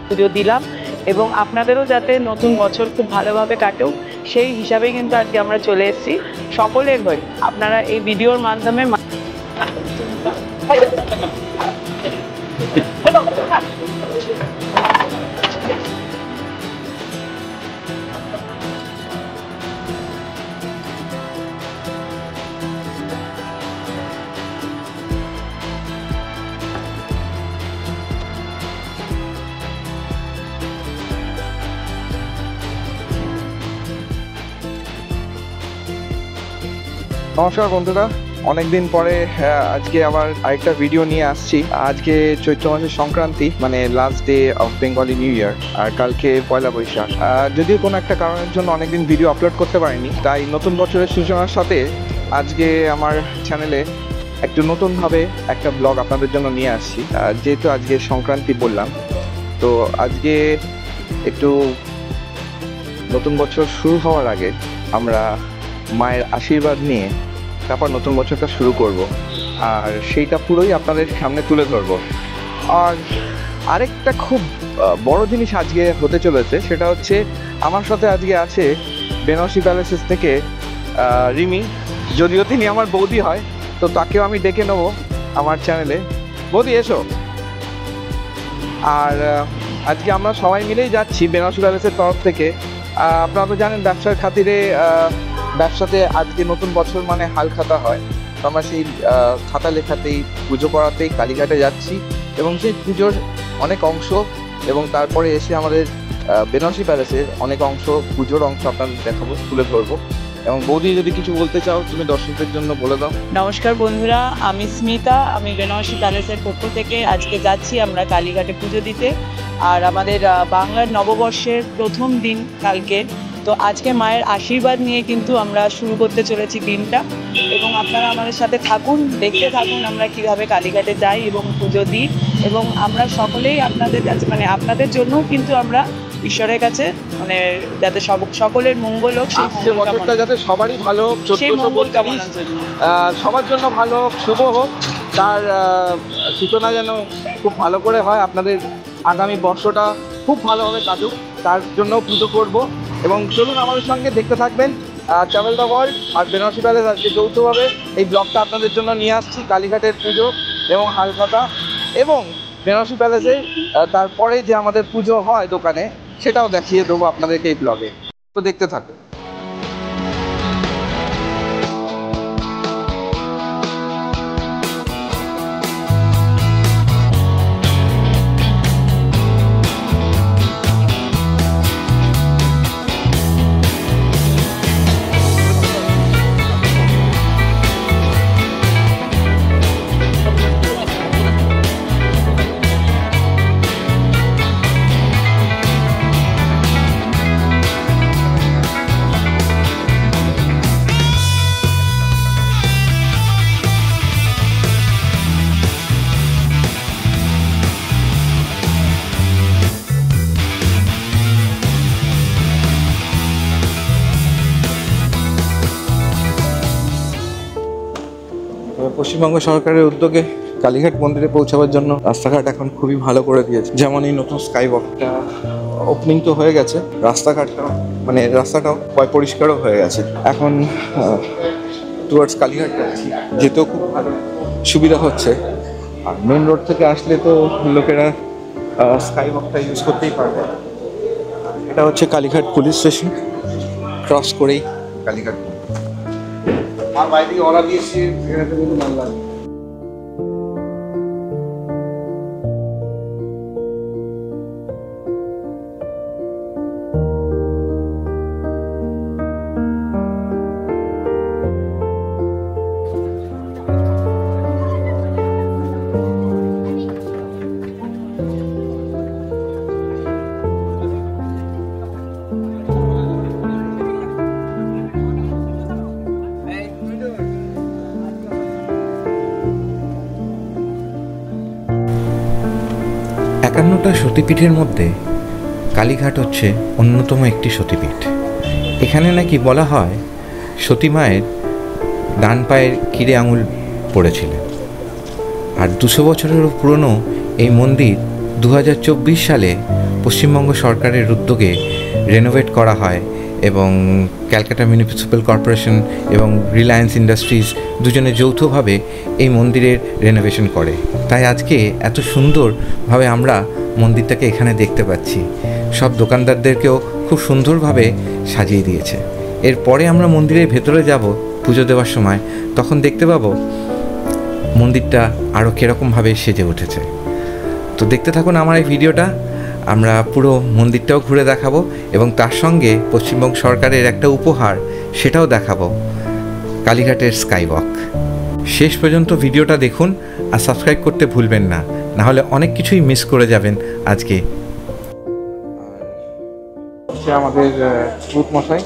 পুজো দিলাম এবং আপনাদেরও যাতে নতুন বছর খুব ভালোভাবে কাটেও সেই হিসাবেই কিন্তু আজকে আমরা চলে এসেছি সকলের হয়ে। আপনারা এই ভিডিওর মাধ্যমে নমস্কার বন্ধুরা, অনেকদিন পরে আজকে আবার আরেকটা ভিডিও নিয়ে আসছি। আজকে চৈত্র মাসের সংক্রান্তি, মানে last day of Bengali new year, আর কালকে পয়লা বৈশাখ। যদিও কোনো একটা কারণের জন্য অনেকদিন ভিডিও আপলোড করতে পারিনি, তাই নতুন বছরের সূচনার সাথে আজকে আমার চ্যানেলে একটু নতুনভাবে একটা ব্লগ আপনাদের জন্য নিয়ে আসছি। যেহেতু আজকে সংক্রান্তি বললাম, তো আজকে একটু নতুন বছর শুরু হওয়ার আগে আমরা মায়ের আশীর্বাদ নিয়ে তারপর নতুন বছরটা শুরু করব, আর সেইটা পুরোই আপনাদের সামনে তুলে ধরবো। আর আরেকটা খুব বড় জিনিস আজকে হতে চলেছে, সেটা হচ্ছে আমার সাথে আজকে আছে বেনারসি প্যালেসেস থেকে রিমি। যদিও তিনি আমার বৌদি হয়, তো তাকেও আমি ডেকে নেবো আমার চ্যানেলে। বৌদি এসো। আর আজকে আমরা সবাই মিলেই যাচ্ছি বেনারসি প্যালেসের তরফ থেকে। আপনারা তো জানেন ব্যবসার খাতিরে ব্যবসাতে আজকে নতুন বছর মানে হাল খাতা হয়, তো আমরা সেই খাতা লেখাতেই পুজো করাতেই কালীঘাটে যাচ্ছি এবং সেই পুজোর অনেক অংশ এবং তারপরে এসে আমাদের বেনারসি প্যালেসের অনেক অংশ, পুজোর অংশ আপনাদের দেখাবো, তুলে ধরবো। এবং বৌদি যদি কিছু বলতে চাও তুমি দর্শকদের জন্য বলে দাও। নমস্কার বন্ধুরা, আমি স্মিতা, আমি বেনারসি প্যালেসের পক্ষ থেকে আজকে যাচ্ছি আমরা কালীঘাটে পুজো দিতে। আর আমাদের বাংলার নববর্ষের প্রথম দিন কালকে, তো আজকে মায়ের আশীর্বাদ নিয়ে কিন্তু আমরা শুরু করতে চলেছি দিনটা। এবং আপনারা আমাদের সাথে থাকুন, দেখতে থাকুন আমরা কিভাবে কালীঘাটে যাই এবং পুজো দিই। এবং আমরা সকলেই আপনাদের কাছে, মানে আপনাদের জন্যও কিন্তু আমরা ঈশ্বরের কাছে মানে যাতে সকলের মঙ্গল হোক, সেই বছরটা যাতে সবারই ভালো হোক, সবার জন্য ভালো হোক, শুভ হোক, তার সূচনা যেন খুব ভালো করে হয়। আপনাদের আগামী বর্ষটা খুব ভালোভাবে কাটুক, তার জন্য পুজো করব। এবং চলুন আমাদের সঙ্গে দেখতে থাকবেন ট্রাভেল দ্য ওয়ার্ল্ড আর বেনারসি প্যালেস। আজকে যৌথভাবে এই ব্লগটা আপনাদের জন্য নিয়ে আসছি, কালীঘাটের পুজো এবং হালখাতা এবং বেনারসি প্যালেসে তারপরে যে আমাদের পুজো হয় দোকানে, সেটাও দেখিয়ে দেবো আপনাদেরকে এই ব্লগে। তো দেখতে থাকুন। পশ্চিমবঙ্গ সরকারের উদ্যোগে কালীঘাট মন্দিরে পৌঁছাবার জন্য রাস্তাঘাট এখন খুবই ভালো করে দিয়েছে। যেমন এই নতুন স্কাই ওয়াকটা ওপেনিং তো হয়ে গেছে, রাস্তাঘাটটাও মানে রাস্তাটাও পরিষ্কারও হয়ে গেছে। এখন টুয়ার্ডস কালীঘাট যাচ্ছি, যেতেও খুব ভালো সুবিধা হচ্ছে। আর মেন রোড থেকে আসলে তো লোকেরা স্কাই ওয়াকটা ইউজ করতেই পারবে। এটা হচ্ছে কালীঘাট পুলিশ স্টেশন, ক্রস করেই কালীঘাট। আর বাইরে ওরা দিয়েছে এখানে কিন্তু ভালো লাগে। একান্নটা সতীপীঠের মধ্যে কালীঘাট হচ্ছে অন্যতম একটি সতীপীঠ। এখানে নাকি বলা হয় সতী মায়ের ডান পায়ের কিরে আঙুল পড়েছিলেন। আর 200 বছরেরও পুরনো এই মন্দির 2024 সালে পশ্চিমবঙ্গ সরকারের উদ্যোগে রেনোভেট করা হয় এবং ক্যালকাটা মিউনিসিপ্যাল কর্পোরেশন এবং রিলায়েন্স ইন্ডাস্ট্রিজ দুজনে যৌথভাবে এই মন্দিরের রেনোভেশন করে। তাই আজকে এত সুন্দরভাবে আমরা মন্দিরটাকে এখানে দেখতে পাচ্ছি। সব দোকানদারদেরকেও খুব সুন্দরভাবে সাজিয়ে দিয়েছে। এরপরে আমরা মন্দিরের ভেতরে যাব পুজো দেওয়ার সময়, তখন দেখতে পাবো মন্দিরটা আরও কীরকমভাবে সেজে উঠেছে। তো দেখতে থাকুন আমার এই ভিডিওটা। আমরা পুরো মন্দিরটাও ঘুরে দেখাবো এবং তার সঙ্গে পশ্চিমবঙ্গ সরকারের একটা উপহার সেটাও দেখাবো, কালীঘাটের স্কাইওয়াক। শেষ পর্যন্ত ভিডিওটা দেখুন আর সাবস্ক্রাইব করতে ভুলবেন না, নাহলে অনেক কিছুই মিস করে যাবেন আজকে। আমাদের পুত মশাই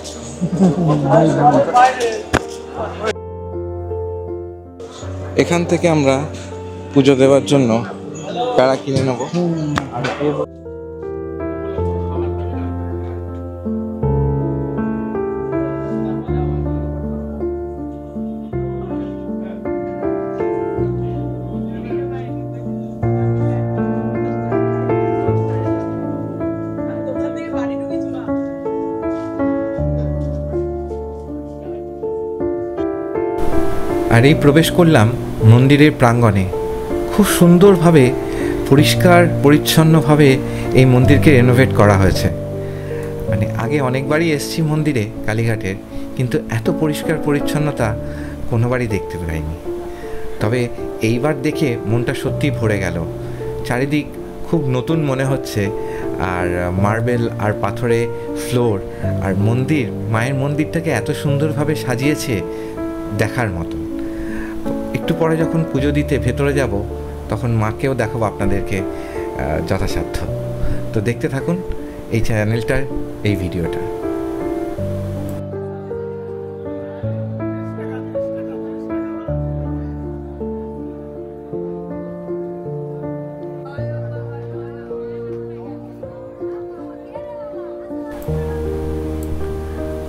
এখান থেকে আমরা পুজো দেওয়ার জন্য প্যারা কিনে নেব। আর এই প্রবেশ করলাম মন্দিরের প্রাঙ্গণে। খুব সুন্দরভাবে পরিষ্কার পরিচ্ছন্নভাবে এই মন্দিরকে রেনোভেট করা হয়েছে। মানে আগে অনেকবারই এসেছি মন্দিরে কালীঘাটের, কিন্তু এত পরিষ্কার পরিচ্ছন্নতা কোনোবারই দেখতে পাইনি। তবে এইবার দেখে মনটা সত্যিই ভরে গেল। চারিদিক খুব নতুন মনে হচ্ছে, আর মার্বেল আর পাথরে ফ্লোর, আর মন্দির, মায়ের মন্দিরটাকে এত সুন্দরভাবে সাজিয়েছে দেখার মতো। একটু পরে যখন পুজো দিতে ভেতরে যাব তখন মাকেও দেখাবো আপনাদেরকে যথাসাধ্য। তো দেখতে থাকুন এই চ্যানেলটার এই ভিডিওটা।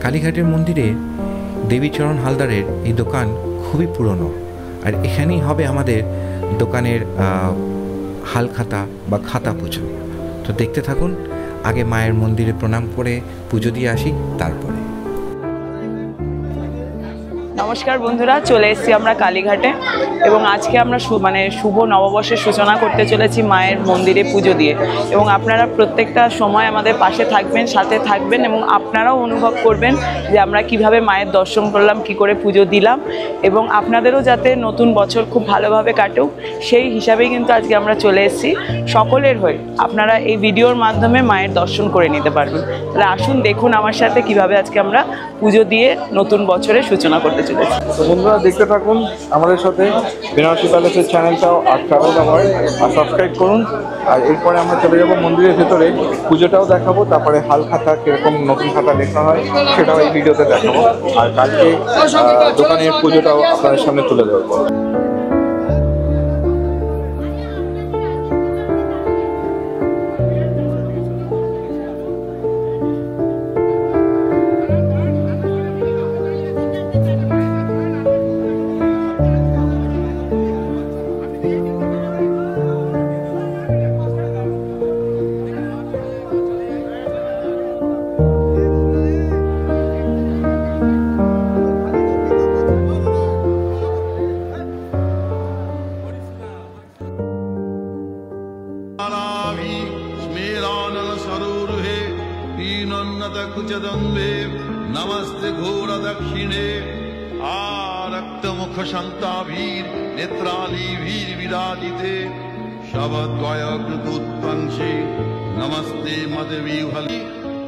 কালীঘাটের মন্দিরে দেবীচরণ হালদারের এই দোকান খুবই পুরনো, আর এখানেই হবে আমাদের দোকানের হালখাতা বা খাতা পুজো। তো দেখতে থাকুন। আগে মায়ের মন্দিরে প্রণাম করে পুজো দিয়ে আসি, তারপরে। নমস্কার বন্ধুরা, চলে এসেছি আমরা কালীঘাটে এবং আজকে আমরা শুভ নববর্ষের সূচনা করতে চলেছি মায়ের মন্দিরে পুজো দিয়ে। এবং আপনারা প্রত্যেকটা সময় আমাদের পাশে থাকবেন, সাথে থাকবেন এবং আপনারাও অনুভব করবেন যে আমরা কিভাবে মায়ের দর্শন করলাম, কি করে পুজো দিলাম, এবং আপনাদেরও যাতে নতুন বছর খুব ভালোভাবে কাটুক সেই হিসাবেই কিন্তু আজকে আমরা চলে এসেছি। সকলের হয়ে আপনারা এই ভিডিওর মাধ্যমে মায়ের দর্শন করে নিতে পারবেন। তাহলে আসুন দেখুন আমার সাথে কিভাবে আজকে আমরা পুজো দিয়ে নতুন বছরের সূচনা করতে চলেছি। তো বন্ধুরা দেখতে থাকুন আমাদের সাথে বেনারসি প্যালেসের চ্যানেলটাও আর ট্রাভেল ব্যবহার আর সাবস্ক্রাইব করুন। আর এরপরে আমরা চলে যাবো মন্দিরের ভেতরে, পুজোটাও দেখাবো, তারপরে হাল খাতা কীরকম নতুন খাতা লেখা হয় সেটাও এই ভিডিওতে দেখাবো। আর কালকে দোকানের পুজোটাও আপনাদের সামনে তুলে ধরবো। नमस्ते घोर दक्षिणे आरक्त मुख शांताभीर नेत्रालीभीर विराजिते शवद्वय कृतोत्पंशे नमस्ते मदविहली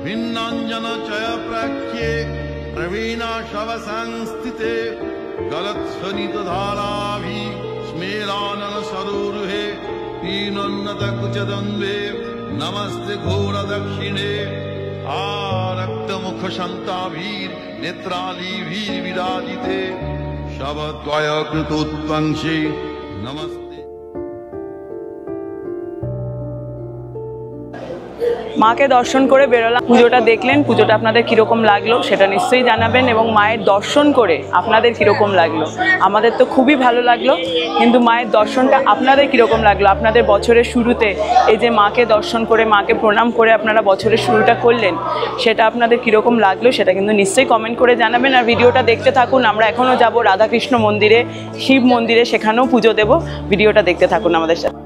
भिन्नांजन चय प्राख्ये प्रवीणा शव संस्थिते गलत्सनित धाराभि स्मेरानन सरोरुहे तीनोन्नत कुचदन्वे नमस्ते घोर दक्षिणे आरक्त मुख शांताभीर नेत्रालीभीर विराजिते शवद्वय कृतोत्पंशे नमस्ते। মাকে দর্শন করে বেরোলাম, পুজোটা দেখলেন, পুজোটা আপনাদের কীরকম লাগলো সেটা নিশ্চয়ই জানাবেন, এবং মায়ের দর্শন করে আপনাদের কীরকম লাগলো। আমাদের তো খুবই ভালো লাগলো, কিন্তু মায়ের দর্শনটা আপনাদের কীরকম লাগলো? আপনাদের বছরের শুরুতে এই যে মাকে দর্শন করে, মাকে প্রণাম করে আপনারা বছরের শুরুটা করলেন, সেটা আপনাদের কীরকম লাগলো সেটা কিন্তু নিশ্চয়ই কমেন্ট করে জানাবেন। আর ভিডিওটা দেখতে থাকুন, আমরা এখনও যাব রাধাকৃষ্ণ মন্দিরে, শিব মন্দিরে, সেখানেও পুজো দেব। ভিডিওটা দেখতে থাকুন আমাদের সাথে।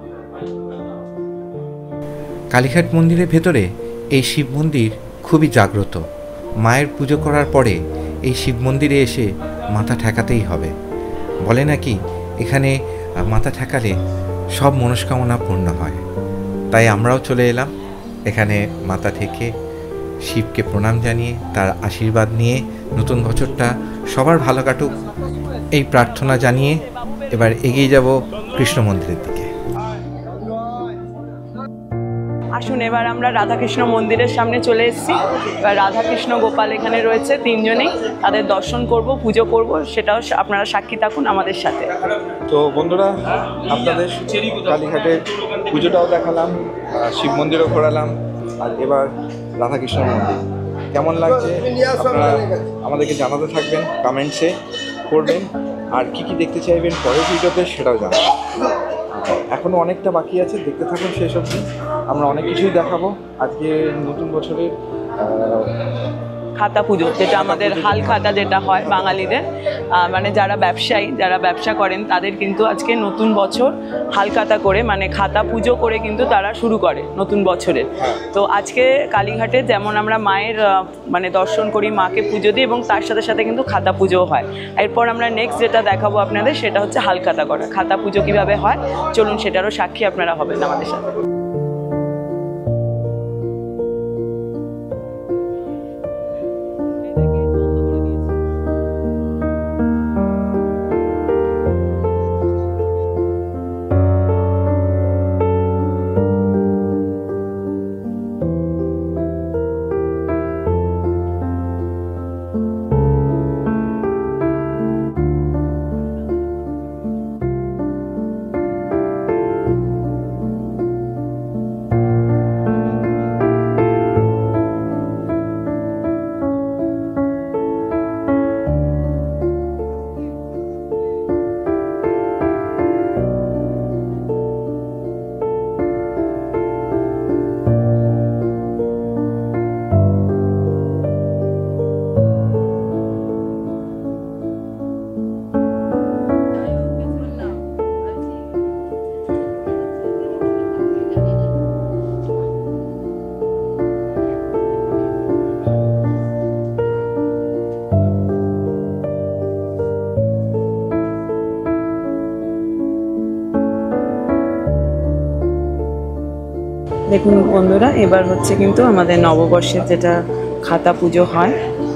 কালীঘাট মন্দিরের ভেতরে এই শিব মন্দির খুবই জাগ্রত। মায়ের পুজো করার পরে এই শিব মন্দিরে এসে মাথা ঠেকাতেই হবে। বলে নাকি এখানে মাথা ঠেকালে সব মনস্কামনা পূর্ণ হয়। তাই আমরাও চলে এলাম এখানে মাথা ঠেকে শিবকে প্রণাম জানিয়ে, তার আশীর্বাদ নিয়ে নতুন বছরটা সবার ভালো কাটুক এই প্রার্থনা জানিয়ে এবার এগিয়ে যাব কৃষ্ণ মন্দিরের দিকে। আসুন, এবার আমরা রাধাকৃষ্ণ মন্দিরের সামনে চলে এসেছি। এবার রাধাকৃষ্ণ গোপাল এখানে রয়েছে তিনজনেই, তাদের দর্শন করব, পুজো করব, সেটাও আপনারা সাক্ষী থাকুন আমাদের সাথে। তো বন্ধুরা, আপনাদের কালীঘাটের পুজোটাও দেখালাম, শিব মন্দিরও ঘোরালাম, আর এবার রাধাকৃষ্ণ মন্দির কেমন লাগছে আপনারা আমাদেরকে জানাতে থাকবেন, কমেন্টসে করবেন, আর কি কি দেখতে চাইবেন পরের ভিডিওতে সেটাও জানাবেন। এখনও অনেকটা বাকি আছে, দেখতে থাকুন শেষ অবধি, আমরা অনেক কিছুই দেখাবো। আজকে নতুন বছরের খাতা পুজো, যেটা আমাদের হাল খাতা যেটা হয় বাঙালিদের, মানে যারা ব্যবসায়ী, যারা ব্যবসা করেন তাদের কিন্তু আজকে নতুন বছর হাল খাতা করে, মানে খাতা পুজো করে কিন্তু তারা শুরু করে নতুন বছরের। তো আজকে কালীঘাটে যেমন আমরা মায়ের মানে দর্শন করি, মাকে পুজো দিই, এবং তার সাথে সাথে কিন্তু খাতা পুজোও হয়। এরপর আমরা নেক্সট যেটা দেখাবো আপনাদের, সেটা হচ্ছে হাল খাতা করা। খাতা পুজো কীভাবে হয় চলুন সেটারও সাক্ষী আপনারা হবেন আমাদের সাথে। দেখুন বন্ধুরা, এবার হচ্ছে কিন্তু আমাদের নববর্ষের যেটা খাতা পুজো হয়,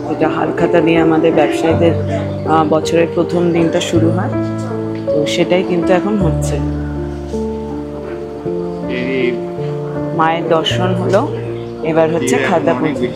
যেটা হাল খাতা দিয়ে আমাদের ব্যবসায়ীদের বছরের প্রথম দিনটা শুরু হয়, তো সেটাই কিন্তু এখন হচ্ছে। মায়ের দর্শন হলো, এবার হচ্ছে খাতা পুজো।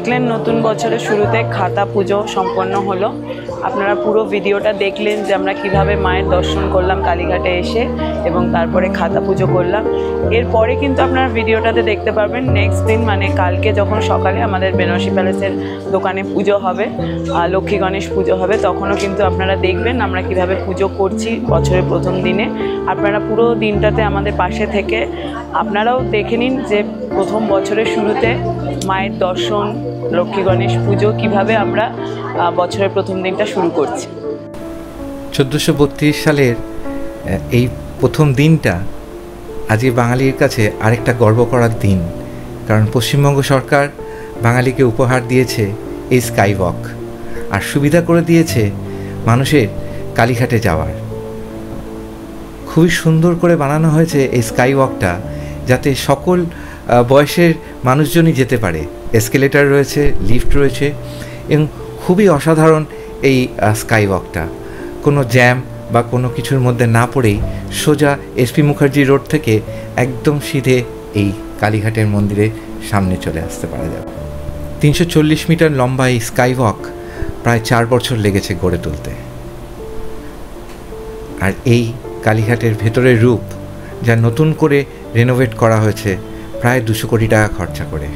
দেখলেন নতুন বছরের শুরুতে খাতা পুজো সম্পন্ন হলো। আপনারা পুরো ভিডিওটা দেখলেন যে আমরা কিভাবে মায়ের দর্শন করলাম কালীঘাটে এসে এবং তারপরে খাতা পুজো করলাম। এরপরে কিন্তু আপনারা ভিডিওটাতে দেখতে পারবেন নেক্সট দিন মানে কালকে যখন সকালে আমাদের বেনারসি প্যালেসের দোকানে পুজো হবে, লক্ষ্মী গণেশ পুজো হবে, তখনও কিন্তু আপনারা দেখবেন আমরা কিভাবে পুজো করছি বছরের প্রথম দিনে। আপনারা পুরো দিনটাতে আমাদের পাশে থেকে আপনারাও দেখে নিন যে প্রথম বছরের শুরুতে মায়ের দর্শন, লক্ষ্মী গণেশ পুজো কিভাবে আমরা বছরের প্রথম দিনটা শুরু করছি। 1432 সালের এই প্রথম দিনটা আজকে বাঙালির কাছে আরেকটা গর্ব করার দিন, কারণ পশ্চিমবঙ্গ সরকার বাঙালিকে উপহার দিয়েছে এই স্কাই ওয়াক, আর সুবিধা করে দিয়েছে মানুষের কালীঘাটে যাওয়ার। খুবই সুন্দর করে বানানো হয়েছে এই স্কাই ওয়াকটা, যাতে সকল বয়সের মানুষজনই যেতে পারে। এসকেলেটার রয়েছে, লিফট রয়েছে এবং খুবই অসাধারণ এই স্কাই ওয়াকটা। কোনো জ্যাম বা কোনো কিছুর মধ্যে না পড়েই সোজা এসপি মুখার্জি রোড থেকে একদম সিধে এই কালীঘাটের মন্দিরের সামনে চলে আসতে পারা যাবে। 340 মিটার লম্বা এই স্কাই ওয়াক প্রায় 4 বছর লেগেছে গড়ে তুলতে। আর এই কালীঘাটের ভেতরের রূপ যা নতুন করে রেনোভেট করা হয়েছে প্রায় 200 কোটি টাকা খরচা করে।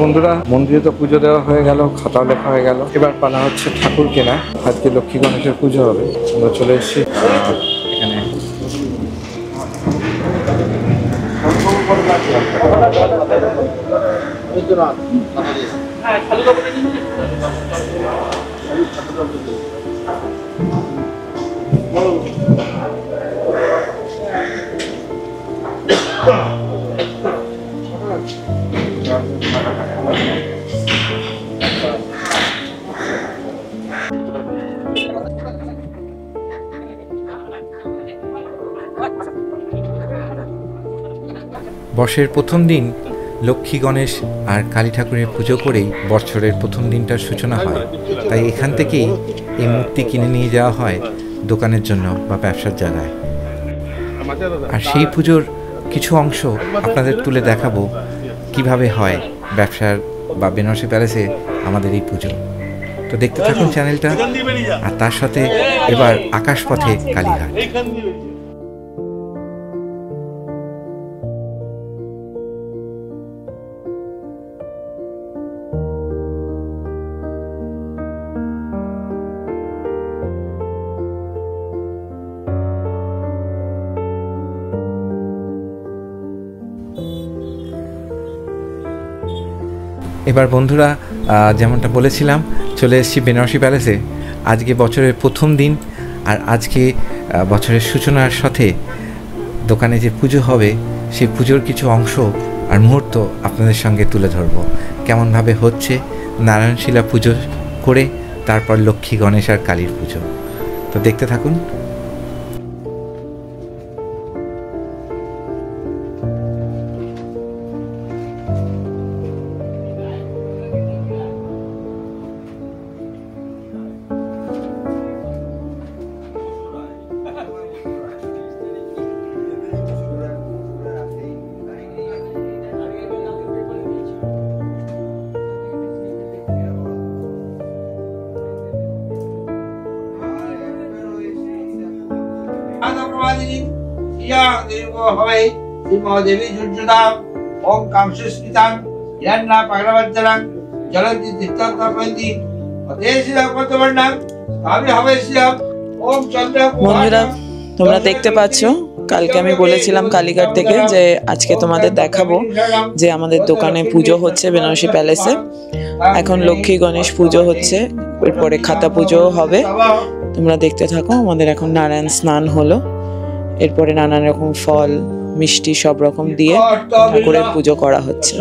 বন্ধুরা, মন্দিরে তো পুজো দেওয়া হয়ে গেল, খাতাও লেখা হয়ে গেল, এবার পালা হচ্ছে ঠাকুর কেনা। আজকে লক্ষ্মী গণেশের পুজো হবে, আমরা চলে এসেছি এখানে। বর্ষের প্রথম দিন লক্ষ্মী গণেশ আর কালী ঠাকুরের পুজো করেই বছরের প্রথম দিনটার সূচনা হয়। তাই এখান থেকেই এই মূর্তি কিনে নিয়ে যাওয়া হয় দোকানের জন্য বা ব্যবসার জায়গায়। আর সেই পুজোর কিছু অংশ আপনাদের তুলে দেখাবো কিভাবে হয় ব্যবসার বা বেনারসি প্যালেসে আমাদের এই পুজো। তো দেখতে থাকুন চ্যানেলটা, আর তার সাথে এবার আকাশপথে কালীঘাট। এবার বন্ধুরা, যেমনটা বলেছিলাম, চলে এসেছি বেনারসি প্যালেসে। আজকে বছরের প্রথম দিন, আর আজকে বছরের সূচনার সাথে দোকানে যে পুজো হবে সেই পুজোর কিছু অংশ আর মুহূর্ত আপনাদের সঙ্গে তুলে ধরব। কেমনভাবে হচ্ছে নারায়ণশিলা পুজো করে তারপর লক্ষ্মী গণেশ আর কালীর পুজো। তো দেখতে থাকুন। দেবী সূর্যদাম ওম কামসুস্মিতাং হিরণ্যা পাগড়াবজ্জরাং জলন্তি তিত্তন্তপন্তি অদেশিলা কতবর্ণাং আমি হবেশিলাম ওম চন্দ্র। বন্ধুরা, তোমরা দেখতে পাচ্ছ, কালকে আমি বলেছিলাম কালীঘাট থেকে যে আজকে তোমাদের দেখাবো যে আমাদের দোকানে পুজো হচ্ছে বেনারসি প্যালেসে। এখন লক্ষ্মী গণেশ পুজো হচ্ছে, এরপরে খাতা পুজো হবে। তোমরা দেখতে থাকো। আমাদের এখন নারায়ণ স্নান হলো, এরপরে নানান রকম ফল মিষ্টি সব রকম দিয়ে ঠাকুরের পুজো করা হচ্ছে।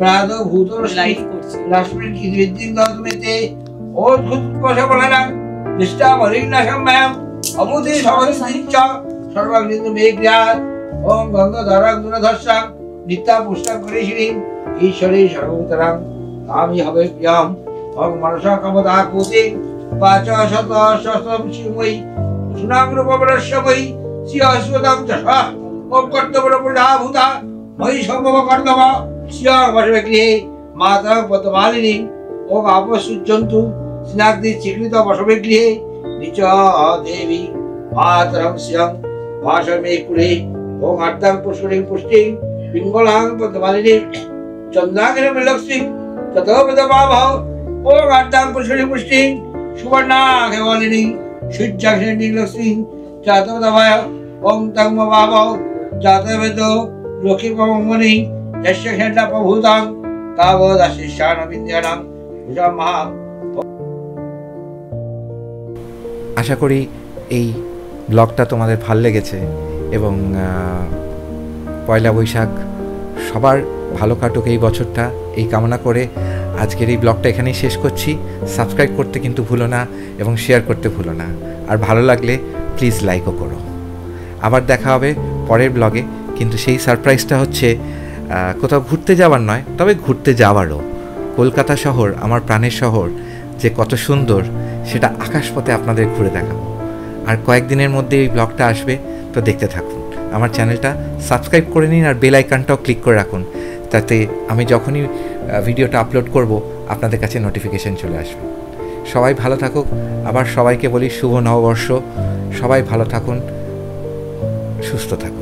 प्रादो भूतोरस्ति লাইভ করছে। लक्ष्मीं किद्विद्दिं गौतमेते ओद्भुतपशबलनं निष्ठामलिग्नशम्भयम् अमुदे भवतिश्च सर्वग्निन्दु मे क्रियात् ॐ गङ्गाधरं गुणधर्षं नित्या पुष्टं करेशिरीं ईश्वरी सर्वभूतरं तामि हवे प्रियं ॐ मनसा कमदा पूतिं वाचा शतं शिवमयि सुनाग्रपवरस्य मयि श्रियस्वतं चषा ॐ कर्तव्यप्रभुता मयि सम्भव कर्तव्य श्रियवशवे गृहे माता पद्ममालिनी ॐ आपसुज्जन्तु स्नाग्धि चिक्लित वशवे गृहे निच देवी मातरं श्रियं भाषमे कुले ॐ अर्धं पुष्करिं पुष्टिं पिङ्गलां पद्ममालिनी चन्द्राग्रं लक्ष्मीं ततो विदभावः ॐ अर्धं पुष्करिं पुष्टिं सुवर्णाघवालिनी सूर्याग्निं लक्ष्मीं जातवदभाय ॐ तं भावः जातवेदो लोकिपमनि यस्य खेण्डा प्रभूतां तावदाशिष्यानविद्यानां भुजां महा। আশা করি এই ব্লগটা তোমাদের ভাল লেগেছে এবং পয়লা বৈশাখ সবার ভালো কাটুক এই বছরটা, এই কামনা করে আজকের এই ব্লগটা এখানেই শেষ করছি। সাবস্ক্রাইব করতে কিন্তু ভুলো না এবং শেয়ার করতে ভুলো না, আর ভালো লাগলে প্লিজ লাইকও করো। আবার দেখা হবে পরের ব্লগে, কিন্তু সেই সারপ্রাইজটা হচ্ছে কোথাও ঘুরতে যাওয়ার নয়, তবে ঘুরতে যাওয়ারও। কলকাতা শহর, আমার প্রাণের শহর, যে কত সুন্দর সেটা আকাশপথে আপনাদের ঘুরে দেখাবো। আর কয়েকদিনের মধ্যে এই ব্লগটা আসবে, তো দেখতে থাকুন। আমার চ্যানেলটা সাবস্ক্রাইব করে নিন আর বেল আইকনটাও ক্লিক করে রাখুন, তাতে আমি যখনই ভিডিওটা আপলোড করব আপনাদের কাছে নোটিফিকেশন চলে আসবে। সবাই ভালো থাকুক। আবার সবাইকে বলি শুভ নববর্ষ। সবাই ভালো থাকুন, সুস্থ থাকুন।